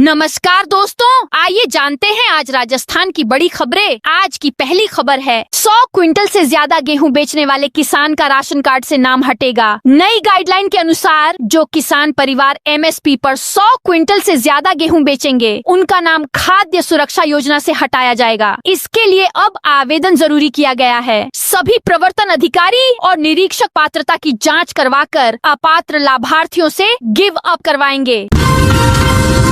नमस्कार दोस्तों, आइए जानते हैं आज राजस्थान की बड़ी खबरें। आज की पहली खबर है 100 क्विंटल से ज्यादा गेहूं बेचने वाले किसान का राशन कार्ड से नाम हटेगा। नई गाइडलाइन के अनुसार जो किसान परिवार एमएसपी पर 100 क्विंटल से ज्यादा गेहूं बेचेंगे, उनका नाम खाद्य सुरक्षा योजना से हटाया जाएगा। इसके लिए अब आवेदन जरूरी किया गया है। सभी प्रवर्तन अधिकारी और निरीक्षक पात्रता की जाँच करवाकर अपात्र लाभार्थियों से गिव अप करवाएंगे।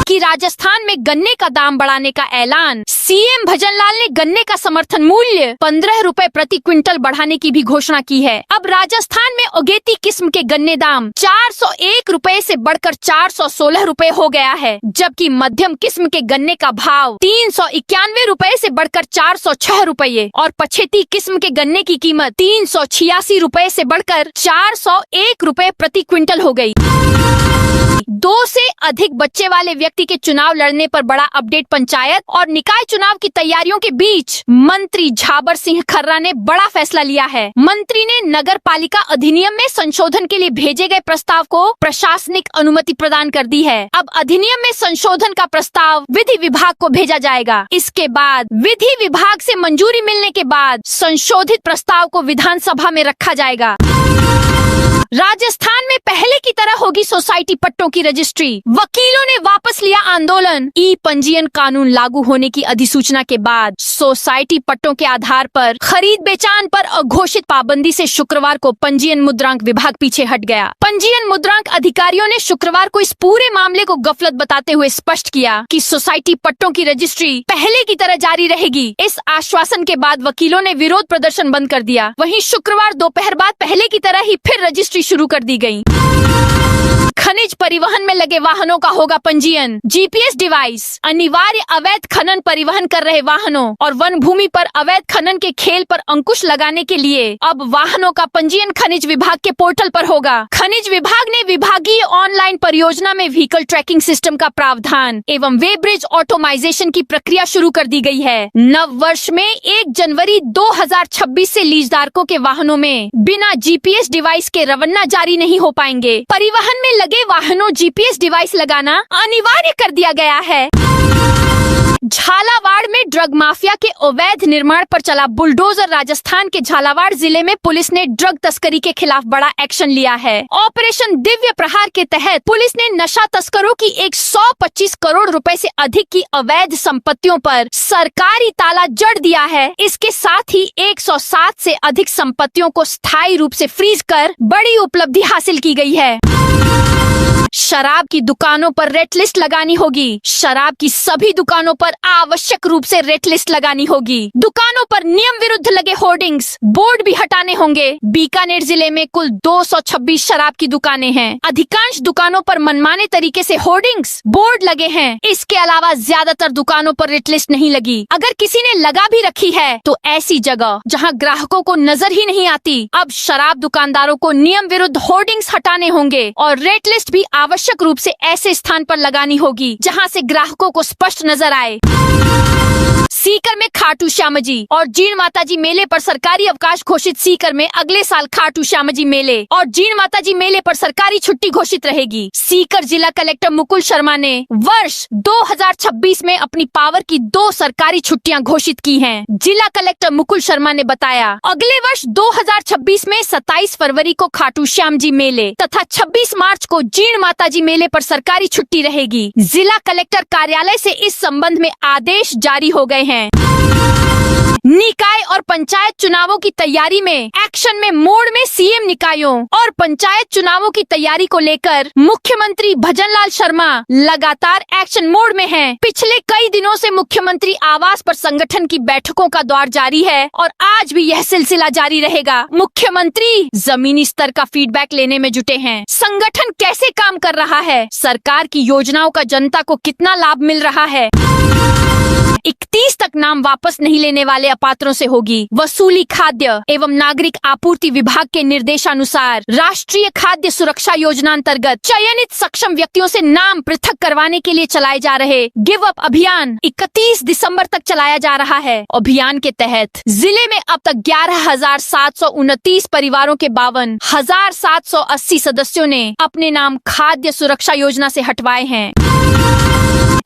कि राजस्थान में गन्ने का दाम बढ़ाने का ऐलान। सीएम भजनलाल ने गन्ने का समर्थन मूल्य 15 रुपए प्रति क्विंटल बढ़ाने की भी घोषणा की है। अब राजस्थान में अगेती किस्म के गन्ने दाम 401 रुपए से बढ़कर 416 रुपए हो गया है, जबकि मध्यम किस्म के गन्ने का भाव 391 रुपए से बढ़कर 406 रुपए और पछेती किस्म के गन्ने की कीमत 386 रुपए से बढ़कर 401 रुपए प्रति क्विंटल हो गई। 2 से अधिक बच्चे वाले व्यक्ति के चुनाव लड़ने पर बड़ा अपडेट। पंचायत और निकाय चुनाव की तैयारियों के बीच मंत्री झाबर सिंह खर्रा ने बड़ा फैसला लिया है। मंत्री ने नगर पालिका अधिनियम में संशोधन के लिए भेजे गए प्रस्ताव को प्रशासनिक अनुमति प्रदान कर दी है। अब अधिनियम में संशोधन का प्रस्ताव विधि विभाग को भेजा जाएगा। इसके बाद विधि विभाग से मंजूरी मिलने के बाद संशोधित प्रस्ताव को विधानसभा में रखा जाएगा। राजस्थान में पहले की तरह होगी सोसाइटी पट्टों की रजिस्ट्री। वकीलों ने वापस लिया आंदोलन। ई पंजीयन कानून लागू होने की अधिसूचना के बाद सोसाइटी पट्टों के आधार पर खरीद बेचान पर अघोषित पाबंदी से शुक्रवार को पंजीयन मुद्रांक विभाग पीछे हट गया। पंजीयन मुद्रांक अधिकारियों ने शुक्रवार को इस पूरे मामले को गफलत बताते हुए स्पष्ट किया कि सोसाइटी पट्टों की रजिस्ट्री पहले की तरह जारी रहेगी। इस आश्वासन के बाद वकीलों ने विरोध प्रदर्शन बंद कर दिया। वहीं शुक्रवार दोपहर बाद पहले की तरह ही फिर रजिस्ट्री शुरू कर दी गई। खनिज परिवहन में लगे वाहनों का होगा पंजीयन। जीपीएस डिवाइस अनिवार्य। अवैध खनन परिवहन कर रहे वाहनों और वन भूमि पर अवैध खनन के खेल पर अंकुश लगाने के लिए अब वाहनों का पंजीयन खनिज विभाग के पोर्टल पर होगा। खनिज विभाग ने विभागीय ऑनलाइन परियोजना में व्हीकल ट्रैकिंग सिस्टम का प्रावधान एवं वे ब्रिज ऑटोमाइजेशन की प्रक्रिया शुरू कर दी गई है। नव वर्ष में 1 जनवरी 2026 से लीजधारकों के वाहनों में बिना जीपीएस डिवाइस के रवाना जारी नहीं हो पाएंगे। परिवहन में लगे वाहनों जीपीएस डिवाइस लगाना अनिवार्य कर दिया गया है। झालावाड़ में ड्रग माफिया के अवैध निर्माण पर चला बुलडोजर। राजस्थान के झालावाड़ जिले में पुलिस ने ड्रग तस्करी के खिलाफ बड़ा एक्शन लिया है। ऑपरेशन दिव्य प्रहार के तहत पुलिस ने नशा तस्करों की 125 करोड़ रुपए से अधिक की अवैध संपत्तियों पर सरकारी ताला जड़ दिया है। इसके साथ ही 107 से अधिक संपत्तियों को स्थायी रूप से फ्रीज कर बड़ी उपलब्धि हासिल की गई है। शराब की दुकानों पर रेट लिस्ट लगानी होगी। शराब की सभी दुकानों पर आवश्यक रूप से रेट लिस्ट लगानी होगी। दुकानों पर नियम विरुद्ध लगे होर्डिंग्स, बोर्ड भी हटाने होंगे। बीकानेर जिले में कुल 226 शराब की दुकानें हैं। अधिकांश दुकानों पर मनमाने तरीके से होर्डिंग्स, बोर्ड लगे हैं। इसके अलावा ज्यादातर दुकानों पर रेट लिस्ट नहीं लगी। अगर किसी ने लगा भी रखी है तो ऐसी जगह जहां ग्राहकों को नजर ही नहीं आती। अब शराब दुकानदारों को नियम विरुद्ध होर्डिंग्स हटाने होंगे और रेट लिस्ट भी आवश्यक रूप से ऐसे स्थान पर लगानी होगी जहां से ग्राहकों को स्पष्ट नजर आए। सीकर में खाटू श्यामजी और जीण माताजी मेले पर सरकारी अवकाश घोषित। सीकर में अगले साल खाटू श्यामजी मेले और जीण माताजी मेले पर सरकारी छुट्टी घोषित रहेगी। सीकर जिला कलेक्टर मुकुल शर्मा ने वर्ष 2026 में अपनी पावर की 2 सरकारी छुट्टियां घोषित की हैं। जिला कलेक्टर मुकुल शर्मा ने बताया, अगले वर्ष 2026 में 27 फरवरी को खाटू श्यामजी मेले तथा 26 मार्च को जीण माताजी मेले पर सरकारी छुट्टी रहेगी। जिला कलेक्टर कार्यालय से इस संबंध में आदेश जारी हो गए हैं। निकाय और पंचायत चुनावों की तैयारी में एक्शन में मोड़ में सीएम। निकायों और पंचायत चुनावों की तैयारी को लेकर मुख्यमंत्री भजनलाल शर्मा लगातार एक्शन मोड में हैं। पिछले कई दिनों से मुख्यमंत्री आवास पर संगठन की बैठकों का दौर जारी है और आज भी यह सिलसिला जारी रहेगा। मुख्यमंत्री जमीनी स्तर का फीडबैक लेने में जुटे हैं। संगठन कैसे काम कर रहा है, सरकार की योजनाओं का जनता को कितना लाभ मिल रहा है। 31 तक नाम वापस नहीं लेने वाले अपात्रों से होगी वसूली। खाद्य एवं नागरिक आपूर्ति विभाग के निर्देशानुसार राष्ट्रीय खाद्य सुरक्षा योजना अंतर्गत चयनित सक्षम व्यक्तियों से नाम पृथक करवाने के लिए चलाए जा रहे गिव अप अभियान 31 दिसंबर तक चलाया जा रहा है। अभियान के तहत जिले में अब तक 11,729 परिवारों के 52,780 सदस्यों ने अपने नाम खाद्य सुरक्षा योजना से हटवाए हैं।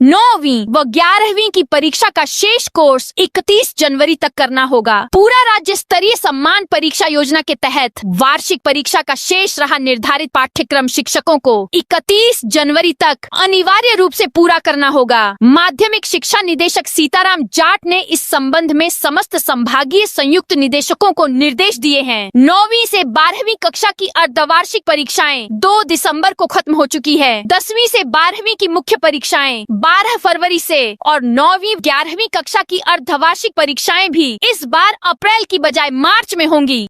9वीं व 11वीं की परीक्षा का शेष कोर्स 31 जनवरी तक करना होगा। पूरा राज्य स्तरीय सम्मान परीक्षा योजना के तहत वार्षिक परीक्षा का शेष रहा निर्धारित पाठ्यक्रम शिक्षकों को 31 जनवरी तक अनिवार्य रूप से पूरा करना होगा। माध्यमिक शिक्षा निदेशक सीताराम जाट ने इस संबंध में समस्त संभागीय संयुक्त निदेशकों को निर्देश दिए हैं। 9वीं से 12वीं कक्षा की अर्धवार्षिक परीक्षाएं 2 दिसंबर को खत्म हो चुकी है। 10वीं से 12वीं की मुख्य परीक्षाएं 12 फरवरी से और 9वीं 11वीं कक्षा की अर्धवार्षिक परीक्षाएं भी इस बार अप्रैल की बजाय मार्च में होंगी।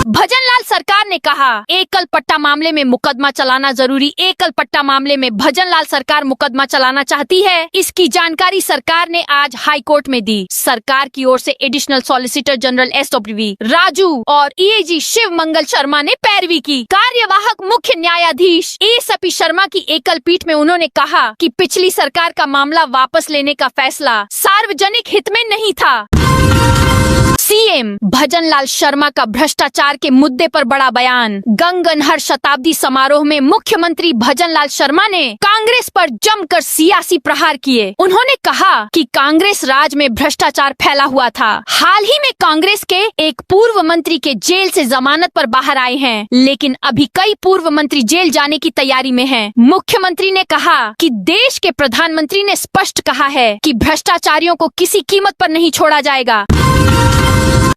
भजनलाल सरकार ने कहा, एकल पट्टा मामले में मुकदमा चलाना जरूरी। एकल पट्टा मामले में भजनलाल सरकार मुकदमा चलाना चाहती है। इसकी जानकारी सरकार ने आज हाई कोर्ट में दी। सरकार की ओर से additional solicitor general SWV Raju और EAG शिव मंगल शर्मा ने पैरवी की। कार्यवाहक मुख्य न्यायाधीश ASP शर्मा की एकल पीठ में उन्होंने कहा कि पिछली सरकार का मामला वापस लेने का फैसला सार्वजनिक हित में नहीं था। CM भजनलाल शर्मा का भ्रष्टाचार के मुद्दे पर बड़ा बयान। गंगनहर शताब्दी समारोह में मुख्यमंत्री भजनलाल शर्मा ने कांग्रेस पर जमकर सियासी प्रहार किए। उन्होंने कहा कि कांग्रेस राज में भ्रष्टाचार फैला हुआ था। हाल ही में कांग्रेस के एक पूर्व मंत्री के जेल से जमानत पर बाहर आए हैं, लेकिन अभी कई पूर्व मंत्री जेल जाने की तैयारी में हैं। मुख्यमंत्री ने कहा कि देश के प्रधानमंत्री ने स्पष्ट कहा है कि भ्रष्टाचारियों को किसी कीमत पर नहीं छोड़ा जाएगा।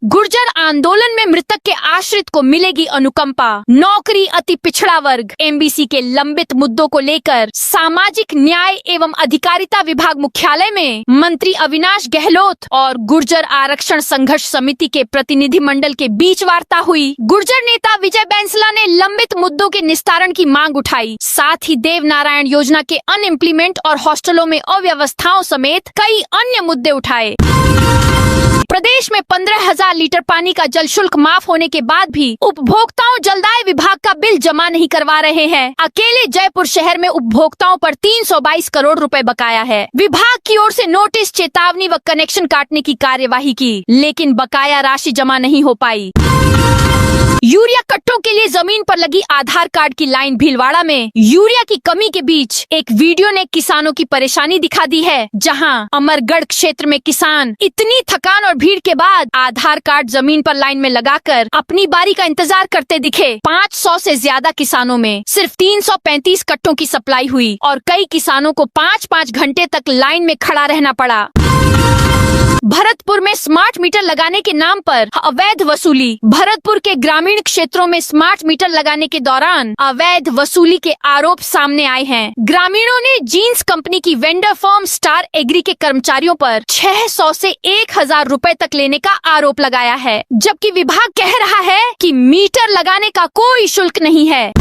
गुर्जर आंदोलन में मृतक के आश्रित को मिलेगी अनुकंपा। नौकरी अति पिछड़ा वर्ग MBC के लंबित मुद्दों को लेकर सामाजिक न्याय एवं अधिकारिता विभाग मुख्यालय में मंत्री अविनाश गहलोत और गुर्जर आरक्षण संघर्ष समिति के प्रतिनिधि मंडल के बीच वार्ता हुई। गुर्जर नेता विजय बैंसला ने लंबित मुद्दों के निस्तारण की मांग उठाई। साथ ही देव नारायण योजना के अनइम्प्लीमेंट और हॉस्टलों में अव्यवस्थाओं समेत कई अन्य मुद्दे उठाए। प्रदेश में 15,000 लीटर पानी का जल शुल्क माफ होने के बाद भी उपभोक्ताओं जलदाय विभाग का बिल जमा नहीं करवा रहे हैं। अकेले जयपुर शहर में उपभोक्ताओं पर 322 करोड़ रुपए बकाया है। विभाग की ओर से नोटिस, चेतावनी व कनेक्शन काटने की कार्यवाही की, लेकिन बकाया राशि जमा नहीं हो पाई। यूरिया कट्टों के लिए जमीन पर लगी आधार कार्ड की लाइन। भीलवाड़ा में यूरिया की कमी के बीच एक वीडियो ने किसानों की परेशानी दिखा दी है, जहां अमरगढ़ क्षेत्र में किसान इतनी थकान और भीड़ के बाद आधार कार्ड जमीन पर लाइन में लगाकर अपनी बारी का इंतजार करते दिखे। 500 से ज्यादा किसानों में सिर्फ 335 कट्टों की सप्लाई हुई और कई किसानों को 5-5 घंटे तक लाइन में खड़ा रहना पड़ा। भरतपुर में स्मार्ट मीटर लगाने के नाम पर अवैध वसूली। भरतपुर के ग्रामीण क्षेत्रों में स्मार्ट मीटर लगाने के दौरान अवैध वसूली के आरोप सामने आए हैं। ग्रामीणों ने जींस कंपनी की वेंडर फर्म स्टार एग्री के कर्मचारियों पर 600 से 1,000 रुपए तक लेने का आरोप लगाया है, जबकि विभाग कह रहा है कि मीटर लगाने का कोई शुल्क नहीं है।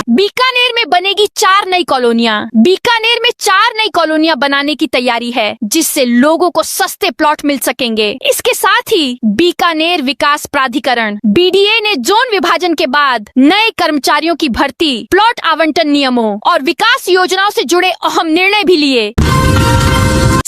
बीकानेर में बनेगी 4 नई कॉलोनियां। बीकानेर में 4 नई कॉलोनियां बनाने की तैयारी है, जिससे लोगों को सस्ते प्लॉट मिल सकेंगे। इसके साथ ही बीकानेर विकास प्राधिकरण BDA ने जोन विभाजन के बाद नए कर्मचारियों की भर्ती, प्लॉट आवंटन नियमों और विकास योजनाओं से जुड़े अहम निर्णय भी लिए।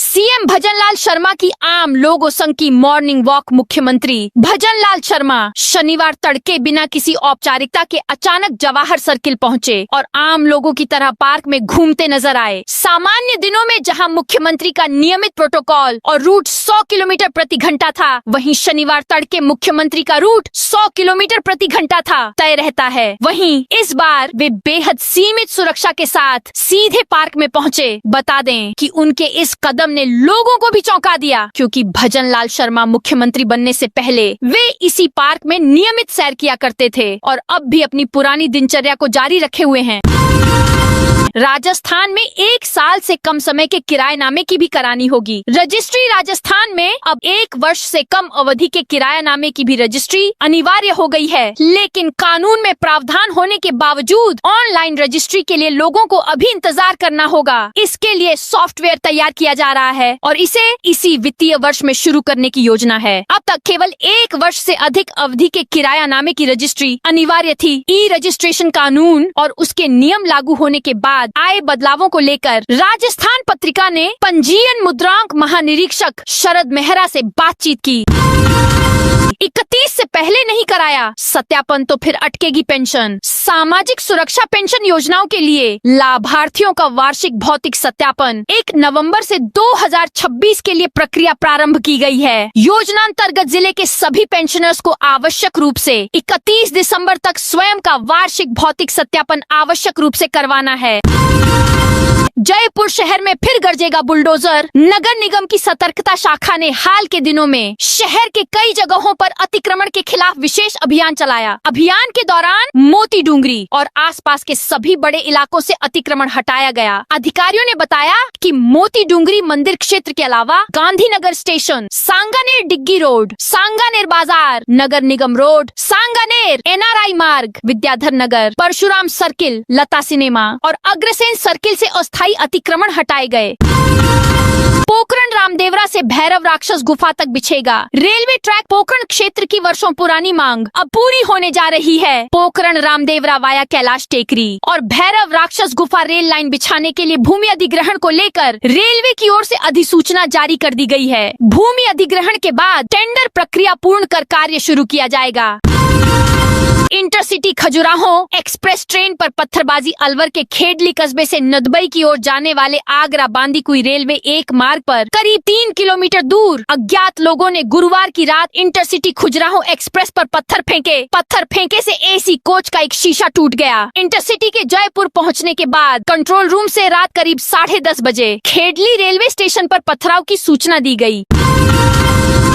CM भजनलाल शर्मा की आम लोगों संघ की मॉर्निंग वॉक। मुख्यमंत्री भजनलाल शर्मा शनिवार तड़के बिना किसी औपचारिकता के अचानक जवाहर सर्किल पहुंचे और आम लोगों की तरह पार्क में घूमते नजर आए। सामान्य दिनों में जहां मुख्यमंत्री का नियमित प्रोटोकॉल और रूट 100 किलोमीटर प्रति घंटा था, वहीं शनिवार तड़के मुख्यमंत्री का रूट 100 किलोमीटर प्रति घंटा था तय रहता है। वहीं इस बार वे बेहद सीमित सुरक्षा के साथ सीधे पार्क में पहुंचे। बता दें कि उनके इस कदम ने लोगों को भी चौंका दिया, क्योंकि भजनलाल शर्मा मुख्यमंत्री बनने से पहले वे इसी पार्क में नियमित सैर किया करते थे और अब भी अपनी पुरानी दिनचर्या को जारी रखे हुए हैं। राजस्थान में 1 साल से कम समय के किराएनामे की भी करानी होगी। रजिस्ट्री राजस्थान में अब 1 वर्ष से कम अवधि के किराएनामे की भी रजिस्ट्री अनिवार्य हो गई है, लेकिन कानून में प्रावधान होने के बावजूद ऑनलाइन रजिस्ट्री के लिए लोगों को अभी इंतजार करना होगा। इसके लिए सॉफ्टवेयर तैयार किया जा रहा है और इसे इसी वित्तीय वर्ष में शुरू करने की योजना है। अब तक केवल 1 वर्ष से अधिक अवधि के किरायानामे की रजिस्ट्री अनिवार्य थी। ई-रजिस्ट्रेशन कानून और उसके नियम लागू होने के बाद आए बदलावों को लेकर राजस्थान पत्रिका ने पंजीयन मुद्रांक महानिरीक्षक शरद मेहरा से बातचीत की। 31 से पहले नहीं कराया सत्यापन तो फिर अटकेगी पेंशन। सामाजिक सुरक्षा पेंशन योजनाओं के लिए लाभार्थियों का वार्षिक भौतिक सत्यापन 1 नवंबर से 2026 के लिए प्रक्रिया प्रारंभ की गई है। योजना अंतर्गत जिले के सभी पेंशनर्स को आवश्यक रूप से 31 दिसंबर तक स्वयं का वार्षिक भौतिक सत्यापन आवश्यक रूप से करवाना है। जयपुर शहर में फिर गरजेगा बुलडोजर। नगर निगम की सतर्कता शाखा ने हाल के दिनों में शहर के कई जगहों पर अतिक्रमण के खिलाफ विशेष अभियान चलाया। अभियान के दौरान मोती डूंगरी और आसपास के सभी बड़े इलाकों से अतिक्रमण हटाया गया। अधिकारियों ने बताया कि मोती डूंगरी मंदिर क्षेत्र के अलावा गांधीनगर स्टेशन, सांगानेर डिग्गी रोड, सांगानेर बाजार, नगर निगम रोड, सांगानेर, NRI मार्ग, विद्याधर नगर, परशुराम सर्किल, लता सिनेमा और अग्रसेन सर्किल से अस्थायी अतिक्रमण हटाए गए। पोखरण रामदेवरा से भैरव राक्षस गुफा तक बिछेगा रेलवे ट्रैक। पोखरण क्षेत्र की वर्षों पुरानी मांग अब पूरी होने जा रही है। पोखरण रामदेवरा वाया कैलाश टेकरी और भैरव राक्षस गुफा रेल लाइन बिछाने के लिए भूमि अधिग्रहण को लेकर रेलवे की ओर से अधिसूचना जारी कर दी गई है। भूमि अधिग्रहण के बाद टेंडर प्रक्रिया पूर्ण कर कार्य शुरू किया जाएगा। इंटरसिटी खजुराहो एक्सप्रेस ट्रेन पर पत्थरबाजी। अलवर के खेडली कस्बे से नदबई की ओर जाने वाले आगरा बांदीकुई रेलवे एक मार्ग पर करीब 3 किलोमीटर दूर अज्ञात लोगों ने गुरुवार की रात इंटरसिटी खजुराहो एक्सप्रेस पर पत्थर फेंके। पत्थर फेंके से AC कोच का एक शीशा टूट गया। इंटरसिटी के जयपुर पहुंचने के बाद कंट्रोल रूम से रात करीब 10:30 बजे खेडली रेलवे स्टेशन पर पथराव की सूचना दी गई।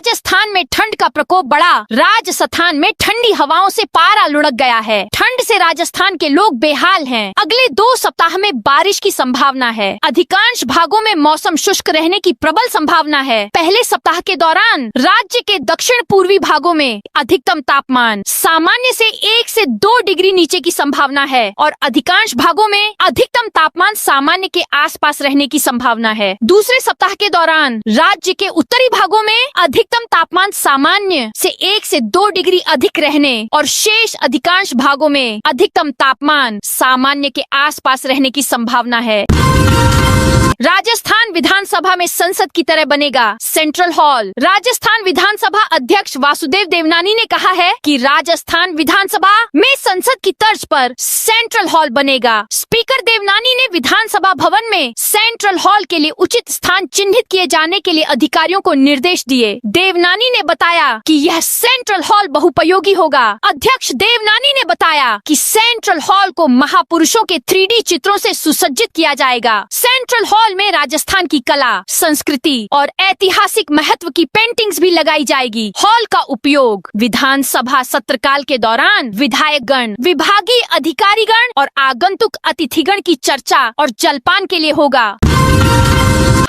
राजस्थान में ठंड का प्रकोप बढ़ा। राजस्थान में ठंडी हवाओं से पारा लुढ़क गया है। ठंड से राजस्थान के लोग बेहाल हैं। अगले 2 सप्ताह में बारिश की संभावना है। अधिकांश भागों में मौसम शुष्क रहने की प्रबल संभावना है। पहले सप्ताह के दौरान राज्य के दक्षिण पूर्वी भागों में अधिकतम तापमान सामान्य से 1 से 2 डिग्री नीचे की संभावना है और अधिकांश भागों में अधिकतम तापमान सामान्य के आसपास रहने की संभावना है। दूसरे सप्ताह के दौरान राज्य के उत्तरी भागों में अधिकतम तापमान सामान्य से 1 से 2 डिग्री अधिक रहने और शेष अधिकांश भागों में अधिकतम तापमान सामान्य के आसपास रहने की संभावना है। राजस्थान विधानसभा में संसद की तरह बनेगा सेंट्रल हॉल। राजस्थान विधानसभा अध्यक्ष वासुदेव देवनानी ने कहा है कि राजस्थान विधानसभा में संसद की तर्ज पर सेंट्रल हॉल बनेगा। स्पीकर देवनानी ने विधानसभा भवन में सेंट्रल हॉल के लिए उचित स्थान चिन्हित किए जाने के लिए अधिकारियों को निर्देश दिए। देवनानी ने बताया कि यह सेंट्रल हॉल बहुपयोगी होगा। अध्यक्ष देवनानी ने बताया कि सेंट्रल हॉल को महापुरुषों के 3D चित्रों से सुसज्जित किया जाएगा। सेंट्रल हॉल में राजस्थान की कला, संस्कृति और ऐतिहासिक महत्व की पेंटिंग्स भी लगाई जाएगी। हॉल का उपयोग विधानसभा सत्रकाल के दौरान विधायकगण, विभागीय अधिकारीगण और आगंतुक अतिथिगण की चर्चा और जलपान के लिए होगा।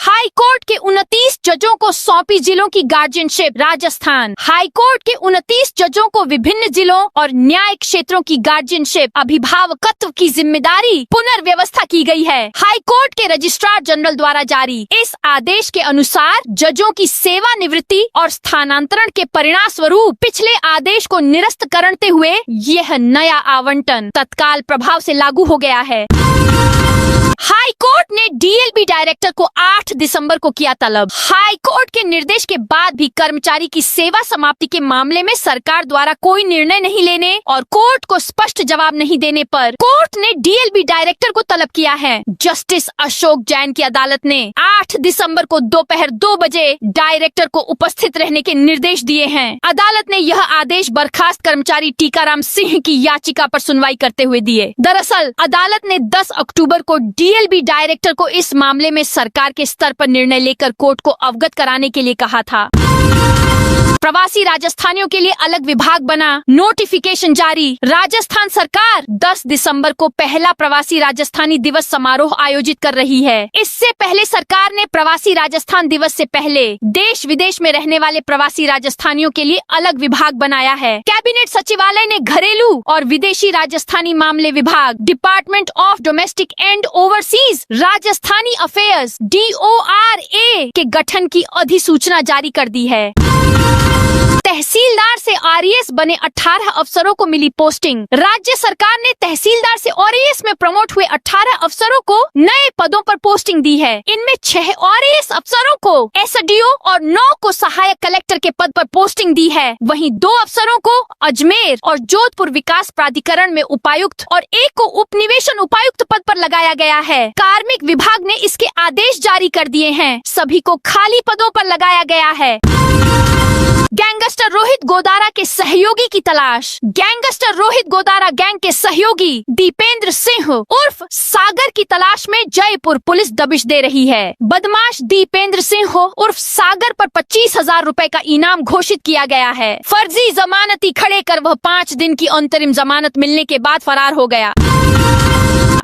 हाई कोर्ट के 29 जजों को सौंपी जिलों की गार्जियनशिप। राजस्थान हाई कोर्ट के 29 जजों को विभिन्न जिलों और न्याय क्षेत्रों की गार्जियनशिप, अभिभावकत्व की जिम्मेदारी पुनर्व्यवस्था की गई है। हाई कोर्ट के रजिस्ट्रार जनरल द्वारा जारी इस आदेश के अनुसार जजों की सेवानिवृत्ति और स्थानांतरण के परिणाम स्वरूप पिछले आदेश को निरस्त करते हुए यह नया आवंटन तत्काल प्रभाव से लागू हो गया है। हाई कोर्ट ने DLB डायरेक्टर को 8 दिसंबर को किया तलब। हाई कोर्ट के निर्देश के बाद भी कर्मचारी की सेवा समाप्ति के मामले में सरकार द्वारा कोई निर्णय नहीं लेने और कोर्ट को स्पष्ट जवाब नहीं देने पर कोर्ट ने DLB डायरेक्टर को तलब किया है। जस्टिस अशोक जैन की अदालत ने 8 दिसंबर को दोपहर 2 बजे डायरेक्टर को उपस्थित रहने के निर्देश दिए हैं। अदालत ने यह आदेश बर्खास्त कर्मचारी टीकाराम सिंह की याचिका पर सुनवाई करते हुए दिए। दरअसल अदालत ने 10 अक्टूबर को DLB डायरेक्टर को इस मामले में सरकार के स्तर पर निर्णय लेकर कोर्ट को अवगत कराने के लिए कहा था। प्रवासी राजस्थानियों के लिए अलग विभाग बना, नोटिफिकेशन जारी। राजस्थान सरकार 10 दिसंबर को पहला प्रवासी राजस्थानी दिवस समारोह आयोजित कर रही है। इससे पहले सरकार ने प्रवासी राजस्थान दिवस से पहले देश विदेश में रहने वाले प्रवासी राजस्थानियों के लिए अलग विभाग बनाया है। कैबिनेट सचिवालय ने घरेलू और विदेशी राजस्थानी मामले विभाग, department of domestic and overseas Rajasthani affairs DORA के गठन की अधिसूचना जारी कर दी है। तहसीलदार से आरएएस बने 18 अफसरों को मिली पोस्टिंग। राज्य सरकार ने तहसीलदार से आरएएस में प्रमोट हुए 18 अफसरों को नए पदों पर पोस्टिंग दी है। इनमें 6 आरएएस अफसरों को एसडीओ और 9 को सहायक कलेक्टर के पद पर पोस्टिंग दी है। वहीं 2 अफसरों को अजमेर और जोधपुर विकास प्राधिकरण में उपायुक्त और 1 को उप निवेशन उपायुक्त पद पर लगाया गया है। कार्मिक विभाग ने इसके आदेश जारी कर दिए हैं। सभी को खाली पदों पर लगाया गया है। गैंगस्टर रोहित गोदारा के सहयोगी की तलाश। गैंगस्टर रोहित गोदारा गैंग के सहयोगी दीपेंद्र सिंह उर्फ सागर की तलाश में जयपुर पुलिस दबिश दे रही है। बदमाश दीपेंद्र सिंह उर्फ सागर पर 25,000 रुपए का इनाम घोषित किया गया है। फर्जी जमानती खड़े कर वह 5 दिन की अंतरिम जमानत मिलने के बाद फरार हो गया।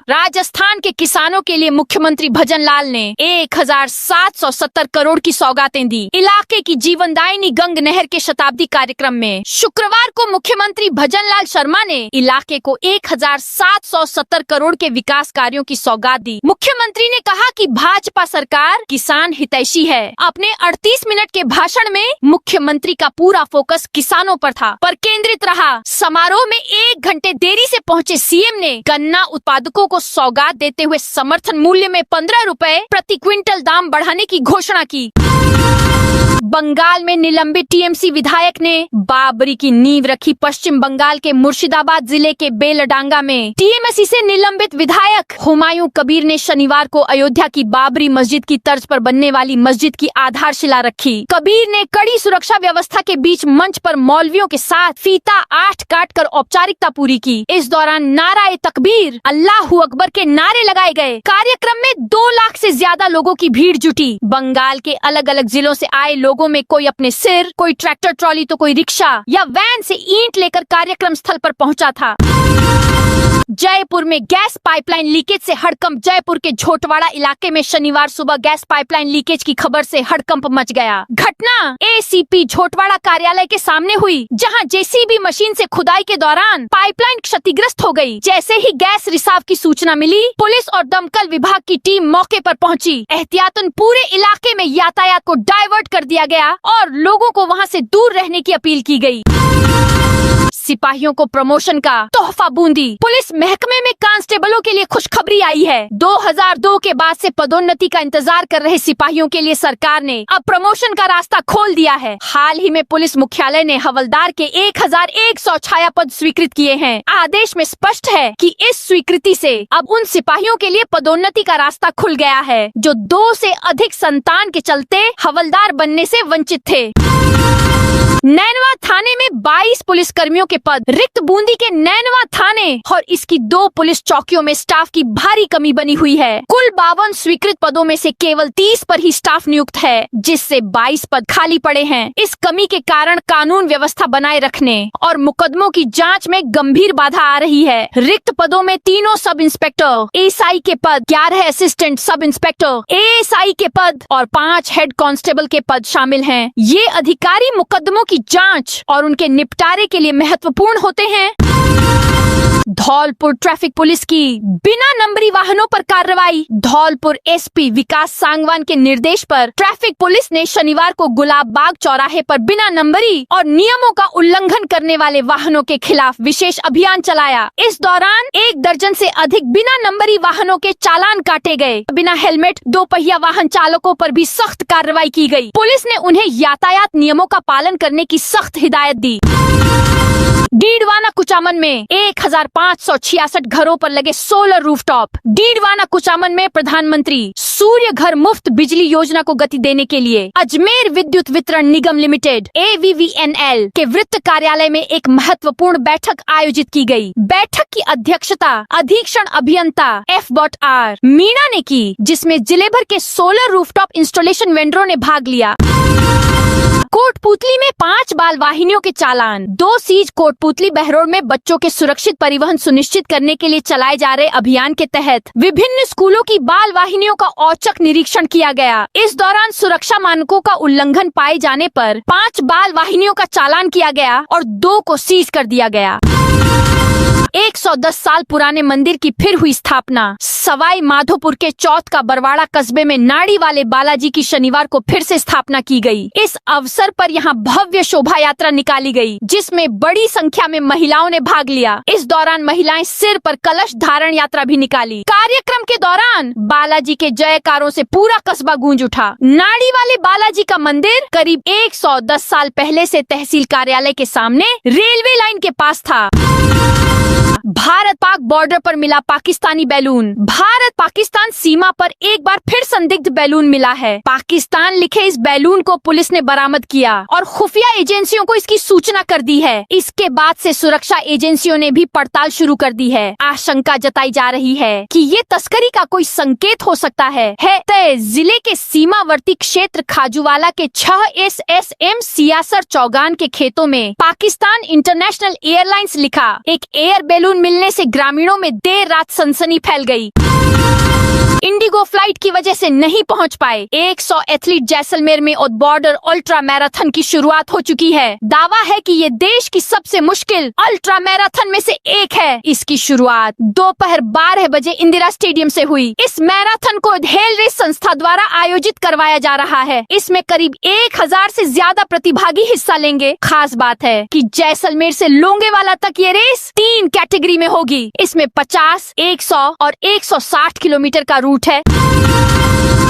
राजस्थान के किसानों के लिए मुख्यमंत्री भजन लाल ने 1,770 करोड़ की सौगातें दी। इलाके की जीवनदायिनी गंग नहर के शताब्दी कार्यक्रम में शुक्रवार को मुख्यमंत्री भजन लाल शर्मा ने इलाके को 1,770 करोड़ के विकास कार्यों की सौगात दी। मुख्यमंत्री ने कहा कि भाजपा सरकार किसान हितैषी है। अपने 38 मिनट के भाषण में मुख्यमंत्री का पूरा फोकस किसानों पर था, पर केंद्रित रहा। समारोह में 1 घंटे देरी से पहुंचे सीएम ने गन्ना उत्पादकों को सौगात देते हुए समर्थन मूल्य में 15 रुपए प्रति क्विंटल दाम बढ़ाने की घोषणा की। बंगाल में निलंबित टीएमसी विधायक ने बाबरी की नींव रखी। पश्चिम बंगाल के मुर्शिदाबाद जिले के बेलडांगा में टीएमसी से निलंबित विधायक हुमायूं कबीर ने शनिवार को अयोध्या की बाबरी मस्जिद की तर्ज पर बनने वाली मस्जिद की आधारशिला रखी। कबीर ने कड़ी सुरक्षा व्यवस्था के बीच मंच पर मौलवियों के साथ फीता 8 काट कर औपचारिकता पूरी की। इस दौरान नाराए तकबीर, अल्लाहू अकबर के नारे लगाए गए। कार्यक्रम में 2 लाख से ज्यादा लोगों की भीड़ जुटी। बंगाल के अलग अलग जिलों से आए लोगों में कोई अपने सिर, कोई ट्रैक्टर ट्रॉली तो कोई रिक्शा या वैन से ईंट लेकर कार्यक्रम स्थल पर पहुंचा था। जयपुर में गैस पाइपलाइन लीकेज से हड़कंप। जयपुर के झोटवाड़ा इलाके में शनिवार सुबह गैस पाइपलाइन लीकेज की खबर से हड़कंप मच गया। घटना एसीपी झोटवाड़ा कार्यालय के सामने हुई, जहां जेसीबी मशीन से खुदाई के दौरान पाइपलाइन क्षतिग्रस्त हो गई। जैसे ही गैस रिसाव की सूचना मिली, पुलिस और दमकल विभाग की टीम मौके पर पहुंची। एहतियातन पूरे इलाके में यातायात को डाइवर्ट कर दिया गया और लोगों को वहां से दूर रहने की अपील की गई। सिपाहियों को प्रमोशन का तोहफा बूंदी। पुलिस महकमे में कांस्टेबलों के लिए खुशखबरी आई है। 2002 के बाद से पदोन्नति का इंतजार कर रहे सिपाहियों के लिए सरकार ने अब प्रमोशन का रास्ता खोल दिया है। हाल ही में पुलिस मुख्यालय ने हवलदार के 1,100 छाया पद स्वीकृत किए हैं। आदेश में स्पष्ट है कि इस स्वीकृति से अब उन सिपाहियों के लिए पदोन्नति का रास्ता खुल गया है जो 2 से अधिक संतान के चलते हवलदार बनने से वंचित थे। नैनवा थाने में 22 पुलिस कर्मियों के पद रिक्त। बूंदी के नैनवा थाने और इसकी 2 पुलिस चौकियों में स्टाफ की भारी कमी बनी हुई है। कुल 52 स्वीकृत पदों में से केवल 30 पर ही स्टाफ नियुक्त है, जिससे 22 पद खाली पड़े हैं। इस कमी के कारण कानून व्यवस्था बनाए रखने और मुकदमों की जांच में गंभीर बाधा आ रही है। रिक्त पदों में 3 सब इंस्पेक्टर, एएसआई के पद, 11 असिस्टेंट सब इंस्पेक्टर, एएसआई के पद और 5 हेड कांस्टेबल के पद शामिल हैं। ये अधिकारी मुकदमों की जांच और उनके निपटारे के लिए महत्वपूर्ण होते हैं। धौलपुर ट्रैफिक पुलिस की बिना नंबरी वाहनों पर कार्रवाई। धौलपुर एसपी विकास सांगवान के निर्देश पर ट्रैफिक पुलिस ने शनिवार को गुलाब बाग चौराहे पर बिना नंबरी और नियमों का उल्लंघन करने वाले वाहनों के खिलाफ विशेष अभियान चलाया। इस दौरान 1 दर्जन से अधिक बिना नंबरी वाहनों के चालान काटे गए। बिना हेलमेट 2 पहिया वाहन चालकों पर भी सख्त कार्रवाई की गई। पुलिस ने उन्हें यातायात नियमों का पालन करने की सख्त हिदायत दी। डीडवाना कुचामन में 1,566 घरों पर लगे सोलर रूफटॉप। डीडवाना कुचामन में प्रधानमंत्री सूर्य घर मुफ्त बिजली योजना को गति देने के लिए अजमेर विद्युत वितरण निगम लिमिटेड AVVNL के वृत्त कार्यालय में एक महत्वपूर्ण बैठक आयोजित की गई। बैठक की अध्यक्षता अधीक्षण अभियंता F.R. मीणा ने की, जिसमें जिले भर के सोलर रूफटॉप इंस्टॉलेशन वेंडरों ने भाग लिया। कोटपूतली में 5 बाल वाहिनियों के चालान। 2 सीज कोटपूतली बहरोड में बच्चों के सुरक्षित परिवहन सुनिश्चित करने के लिए चलाए जा रहे अभियान के तहत विभिन्न स्कूलों की बाल वाहिनियों का औचक निरीक्षण किया गया। इस दौरान सुरक्षा मानकों का उल्लंघन पाए जाने पर 5 बाल वाहिनियों का चालान किया गया और 2 को सीज कर दिया गया। 110 साल पुराने मंदिर की फिर हुई स्थापना। सवाई माधोपुर के चौथ का बरवाड़ा कस्बे में नाड़ी वाले बालाजी की शनिवार को फिर से स्थापना की गई। इस अवसर पर यहाँ भव्य शोभा यात्रा निकाली गई, जिसमें बड़ी संख्या में महिलाओं ने भाग लिया। इस दौरान महिलाएं सिर पर कलश धारण यात्रा भी निकाली। कार्यक्रम के दौरान बालाजी के जयकारों से पूरा कस्बा गूंज उठा। नाड़ी वाले बालाजी का मंदिर करीब 110 साल पहले से तहसील कार्यालय के सामने रेलवे लाइन के पास था। भारत पाक बॉर्डर पर मिला पाकिस्तानी बैलून। भारत पाकिस्तान सीमा पर एक बार फिर संदिग्ध बैलून मिला है। पाकिस्तान लिखे इस बैलून को पुलिस ने बरामद किया और खुफिया एजेंसियों को इसकी सूचना कर दी है। इसके बाद से सुरक्षा एजेंसियों ने भी पड़ताल शुरू कर दी है। आशंका जताई जा रही है कि ये तस्करी का कोई संकेत हो सकता है। तय जिले के सीमावर्ती क्षेत्र खाजूवाला के 6 SSM सियासर चौगान के खेतों में पाकिस्तान इंटरनेशनल एयरलाइंस लिखा एक एयर बैलून मिलने से ग्रामीणों में देर रात सनसनी फैल गई। इंडिगो फ्लाइट की वजह से नहीं पहुंच पाए 100 एथलीट जैसलमेर में बॉर्डर अल्ट्रा मैराथन की शुरुआत हो चुकी है। दावा है कि ये देश की सबसे मुश्किल अल्ट्रा मैराथन में से एक है। इसकी शुरुआत दोपहर 12 बजे इंदिरा स्टेडियम से हुई। इस मैराथन को हेल रेस संस्था द्वारा आयोजित करवाया जा रहा है। इसमें करीब 1000 से ज्यादा प्रतिभागी हिस्सा लेंगे। खास बात है कि जैसलमेर से लोंगेवाला तक ये रेस 3 कैटेगरी में होगी। इसमें 50, 100 और 160 किलोमीटर का रूट है।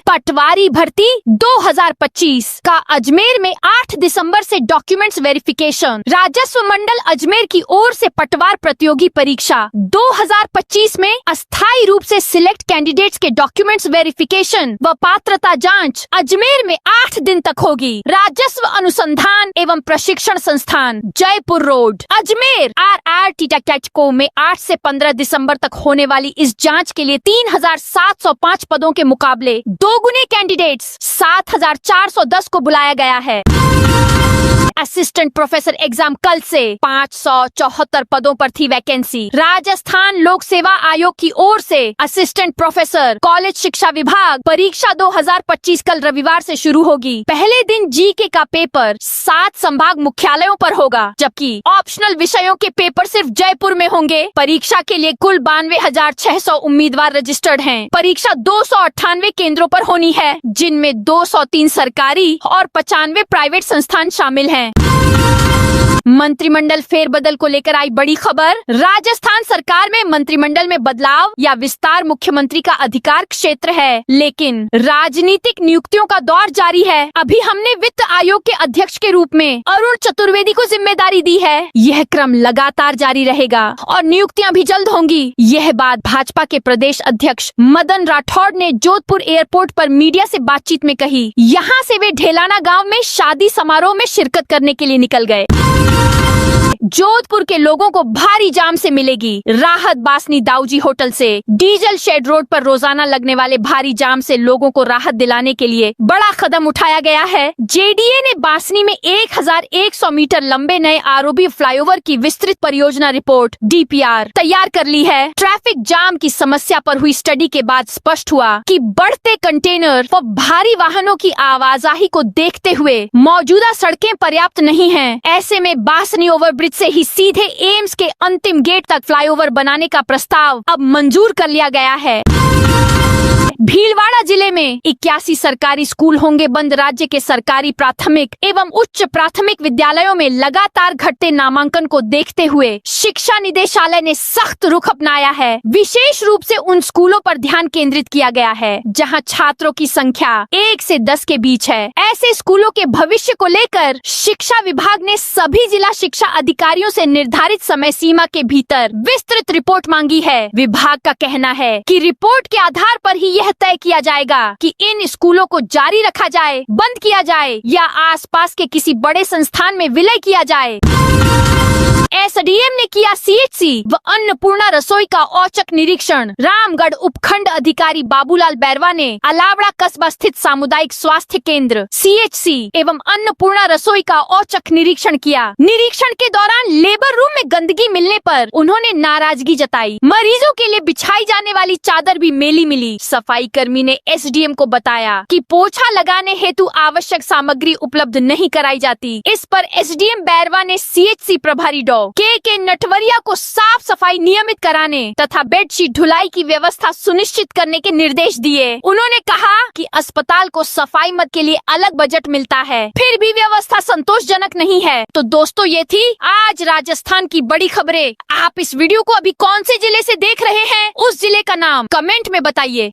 पटवारी भर्ती 2025 का अजमेर में 8 दिसंबर से डॉक्यूमेंट्स वेरिफिकेशन। राजस्व मंडल अजमेर की ओर से पटवार प्रतियोगी परीक्षा 2025 में अस्थायी रूप से सिलेक्ट कैंडिडेट्स के डॉक्यूमेंट्स वेरिफिकेशन व पात्रता जांच अजमेर में 8 दिन तक होगी। राजस्व अनुसंधान एवं प्रशिक्षण संस्थान जयपुर रोड अजमेर RRTCATCO में 8 से 15 दिसंबर तक होने वाली इस जांच के लिए 3705 पदों के मुकाबले 2 गुने कैंडिडेट्स 7410 को बुलाया गया है। असिस्टेंट प्रोफेसर एग्जाम कल से 574 पदों पर थी वैकेंसी। राजस्थान लोक सेवा आयोग की ओर से असिस्टेंट प्रोफेसर कॉलेज शिक्षा विभाग परीक्षा 2025 कल रविवार से शुरू होगी। पहले दिन जीके का पेपर 7 संभाग मुख्यालयों पर होगा, जबकि ऑप्शनल विषयों के पेपर सिर्फ जयपुर में होंगे। परीक्षा के लिए कुल 92,600 उम्मीदवार रजिस्टर्ड हैं। परीक्षा 298 केंद्रों पर होनी है, जिनमें 203 सरकारी और 95 प्राइवेट संस्थान शामिल हैं। मंत्रिमंडल फेरबदल को लेकर आई बड़ी खबर। राजस्थान सरकार में मंत्रिमंडल में बदलाव या विस्तार मुख्यमंत्री का अधिकार क्षेत्र है, लेकिन राजनीतिक नियुक्तियों का दौर जारी है। अभी हमने वित्त आयोग के अध्यक्ष के रूप में अरुण चतुर्वेदी को जिम्मेदारी दी है। यह क्रम लगातार जारी रहेगा और नियुक्तियां भी जल्द होंगी। यह बात भाजपा के प्रदेश अध्यक्ष मदन राठौड़ ने जोधपुर एयरपोर्ट पर मीडिया से बातचीत में कही। यहाँ से वे ढेलाना गाँव में शादी समारोह में शिरकत करने के लिए निकल गए। जोधपुर के लोगों को भारी जाम से मिलेगी राहत। बासनी दाऊजी होटल से डीजल शेड रोड पर रोजाना लगने वाले भारी जाम से लोगों को राहत दिलाने के लिए बड़ा कदम उठाया गया है। जेडीए ने बासनी में 1100 मीटर लंबे नए आरओबी फ्लाईओवर की विस्तृत परियोजना रिपोर्ट DPR तैयार कर ली है। ट्रैफिक जाम की समस्या पर हुई स्टडी के बाद स्पष्ट हुआ कि बढ़ते कंटेनर व भारी वाहनों की आवाजाही को देखते हुए मौजूदा सड़कें पर्याप्त नहीं हैं। ऐसे में बासनी ओवरब्रिज से ही सीधे एम्स के अंतिम गेट तक फ्लाईओवर बनाने का प्रस्ताव अब मंजूर कर लिया गया है। भीलवाड़ा जिले में 81 सरकारी स्कूल होंगे बंद। राज्य के सरकारी प्राथमिक एवं उच्च प्राथमिक विद्यालयों में लगातार घटते नामांकन को देखते हुए शिक्षा निदेशालय ने सख्त रुख अपनाया है। विशेष रूप से उन स्कूलों पर ध्यान केंद्रित किया गया है जहां छात्रों की संख्या 1 से 10 के बीच है। ऐसे स्कूलों के भविष्य को लेकर शिक्षा विभाग ने सभी जिला शिक्षा अधिकारियों से निर्धारित समय सीमा के भीतर विस्तृत रिपोर्ट मांगी है। विभाग का कहना है कि रिपोर्ट के आधार पर ही यह तय किया जाएगा कि इन स्कूलों को जारी रखा जाए, बंद किया जाए या आसपास के किसी बड़े संस्थान में विलय किया जाए। एसडीएम ने किया CHC व अन्नपूर्णा रसोई का औचक निरीक्षण। रामगढ़ उपखंड अधिकारी बाबूलाल बैरवा ने अलावड़ा कस्बा स्थित सामुदायिक स्वास्थ्य केंद्र CHC एवं अन्नपूर्णा रसोई का औचक निरीक्षण किया। निरीक्षण के दौरान लेबर रूम में गंदगी मिलने पर उन्होंने नाराजगी जताई। मरीजों के लिए बिछाई जाने वाली चादर भी मेली मिली। सफाई कर्मी ने SDM को बताया कि पोछा लगाने हेतु आवश्यक सामग्री उपलब्ध नहीं कराई जाती। इस पर SDM बैरवा ने CHC प्रभारी डॉ यादव के नटवरिया को साफ सफाई नियमित कराने तथा बेडशीट धुलाई की व्यवस्था सुनिश्चित करने के निर्देश दिए। उन्होंने कहा कि अस्पताल को सफाई मद के लिए अलग बजट मिलता है, फिर भी व्यवस्था संतोषजनक नहीं है। तो दोस्तों, ये थी आज राजस्थान की बड़ी खबरें। आप इस वीडियो को अभी कौन से जिले से देख रहे हैं, उस जिले का नाम कमेंट में बताइए।